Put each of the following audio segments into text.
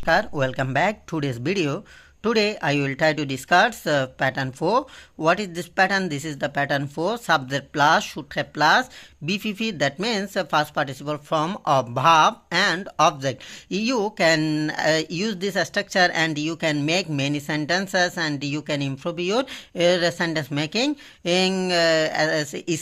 Namaskar, welcome back to today's video. Today I will try to discuss pattern 4. What is this pattern? This is the pattern 4, subject plus, should have plus, BPP, that means past participle form of verb and object. You can use this structure and you can make many sentences and you can improve your sentence making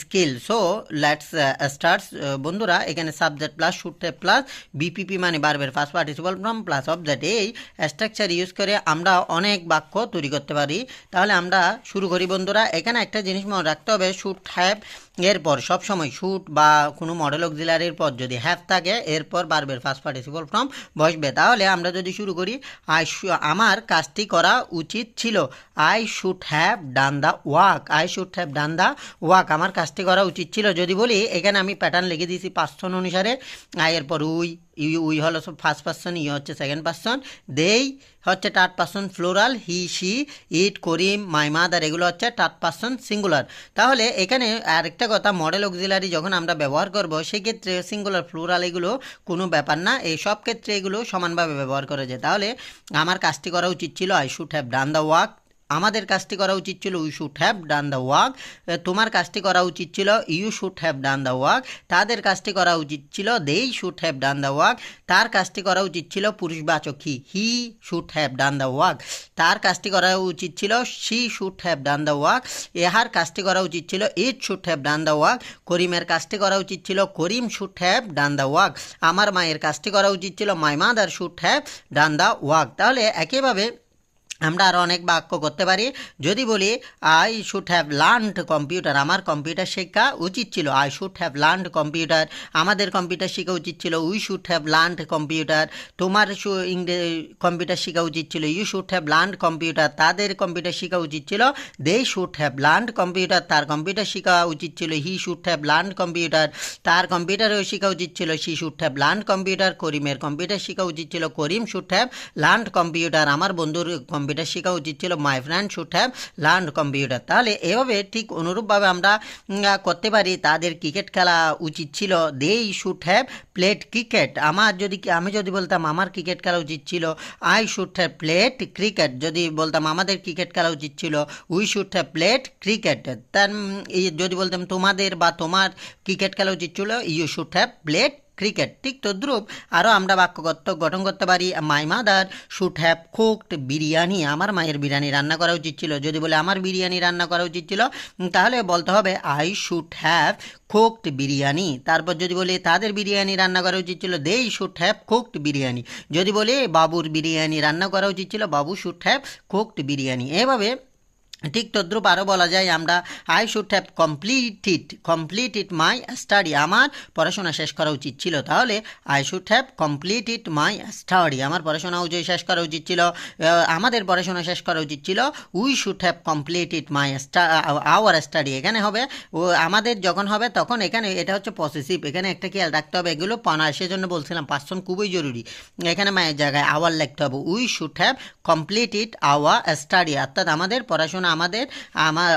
skill. So let's start. বন্ধুরা এখানে subject plus should have plus BPP মানে ভার্বের first participle form plus object, এই structure use করে আমরা অনেক বাক্য তৈরি করতে পারি। তাহলে আমরা শুরু করি বন্ধুরা। এখানে একটা জিনিস মনে রাখতে হবে, শুড হ্যাভ এরপর সবসময় শুড বা কোনো মডেল অক্সিলারির পর যদি হ্যাভ থাকে এরপর ভার্বের ফার্স্ট পার্টিসিপল ফর্ম বসবে। তাহলে আমরা যদি শুরু করি, আমার কাজটি করা উচিত ছিল, I should have done the work, I should have done the work, আমার কাজটি করা উচিত ছিল। যদি বলি এখানে আমি প্যাটার্ন লিখে দিয়েছি পার্সন অনুসারে, আই এরপর উই হলো ফার্স্ট পার্সন, ই হচ্ছে সেকেন্ড পার্সন, দেই হচ্ছে third person plural, he she it Karim my mother এগুলো হচ্ছে থার্ড পার্সন সিঙ্গুলার। তাহলে এখানে আরেকটা কথা, মডেল অক্সিলারি যখন আমরা ব্যবহার করব সেক্ষেত্রে সিঙ্গুলার প্লুরাল এগুলো কোনো ব্যাপার না, এই সব ক্ষেত্রে এগুলো সমানভাবে ব্যবহার করা যায়। তাহলে আমার কাজটি করা উচিত ছিল, I should have done the work, আমাদের কাজটি করা উচিত ছিল, we should have done the work, তোমার কাজটি করা উচিত ছিল, you should have done the work, তাদের কাজটি করা উচিত ছিল, they should have done the work, তার কাজটি করা উচিত ছিল পুরুষবাচক he should have done the work, তার কাজটি করা উচিত ছিল, she should have done the work, এহার কাজটি করা উচিত ছিল, it should have done the work, করিমের কাজটি করা উচিত ছিল, Karim should have done the work, আমার মায়ের কাজটি করা উচিত ছিল, my mother should have done the work. তাহলে একইভাবে আমরা আরও অনেক বাক্য করতে পারি। যদি বলি I should have learned computer, আমার কম্পিউটার শেখা উচিত ছিল, I should have learned computer, আমাদের কম্পিউটার শেখা উচিত ছিল, we should have learned computer, তোমার কম্পিউটার শেখা উচিত ছিল, you should have learned computer, তাদের কম্পিউটার শেখা উচিত ছিল, they should have learned computer, তার কম্পিউটার শেখা উচিত ছিল, he should have learned computer, তার কম্পিউটারও শেখা উচিত ছিল, she should have learned computer, করিমের কম্পিউটার শেখা উচিত ছিল, Karim should have learned computer, আমার বন্ধুর কম্পিউটার শেখা উচিত ছিল, my friend should have learned computer. তাহলে এভাবে ঠিক অনুরূপভাবে আমরা করতে পারি, তাদের ক্রিকেট খেলা উচিত ছিল, they should have played cricket, আমি যদি বলতাম আমার ক্রিকেট খেলা উচিত ছিল, I should have played cricket, যদি বলতাম আমাদের ক্রিকেট খেলা উচিত ছিল, we should have played cricket, তার যদি বলতাম তোমাদের বা তোমার ক্রিকেট খেলা উচিত ছিল, you should have played cricket. ঠিক তদ্রুপ আরও আমরা বাক্য গঠন করতে পারি, my mother should have cooked biryani, আমার মায়ের বিরিয়ানি রান্না করা উচিত ছিল। যদি বলে আমার বিরিয়ানি রান্না করা উচিত ছিল, তাহলে বলতে হবে I should have cooked biryani. তারপর যদি বলি তাদের বিরিয়ানি রান্না করা উচিত ছিল, they should have cooked biryani. যদি বলি বাবুর বিরিয়ানি রান্না করা উচিত ছিল, বাবু শুড হ্যাভ কুকড বিরিয়ানি। এভাবে ঠিক তদ্রুপ আরও বলা যায় আমরা, I should have completed my study, আমার পড়াশোনা শেষ করা উচিত ছিল। তাহলে I should have completed my study, আমার পড়াশোনা শেষ করা উচিত ছিল, আমাদের পড়াশোনা শেষ করা উচিত ছিল, we should have completed my our study. এখানে হবে আমাদের যখন হবে তখন এখানে এটা হচ্ছে পসেসিভ, এখানে একটা খেয়াল রাখতে হবে, এগুলো পানা সেজন্য বলছিলাম পার্সন খুবই জরুরি, এখানে মায়ের জায়গায় আওয়ার লিখতে হবে, we should have completed hour study, অর্থাৎ আমাদের পড়াশোনা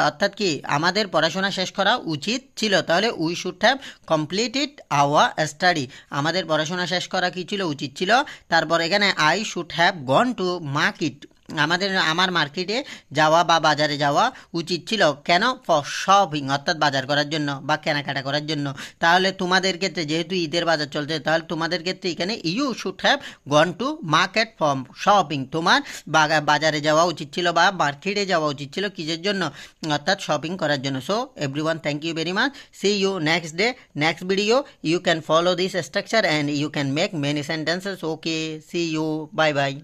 অর্থাৎ কি আমাদের পড়াশোনা শেষ করা উচিত ছিল। তাহলে we should have completed hour study, আমাদের পড়াশোনা শেষ করা কি ছিল, উচিত ছিল। তারপর এখানে I should have gone to market, আমার মার্কেটে যাওয়া বা বাজারে যাওয়া উচিত ছিল, কেন, ফর শপিং, অর্থাৎ বাজার করার জন্য বা কেনাকাটা করার জন্য। তাহলে তোমাদের ক্ষেত্রে যেহেতু ঈদের বাজার চলছে, তাহলে তোমাদের ক্ষেত্রে এখানে you should have gone to market for shopping, তোমার বাজারে যাওয়া উচিত ছিল বা মার্কেটে যাওয়া উচিত ছিল কিসের জন্য, অর্থাৎ শপিং করার জন্য। So everyone, thank you very much, see you next day, next video, you can follow this structure and you can make many sentences. Okay, see you, bye by.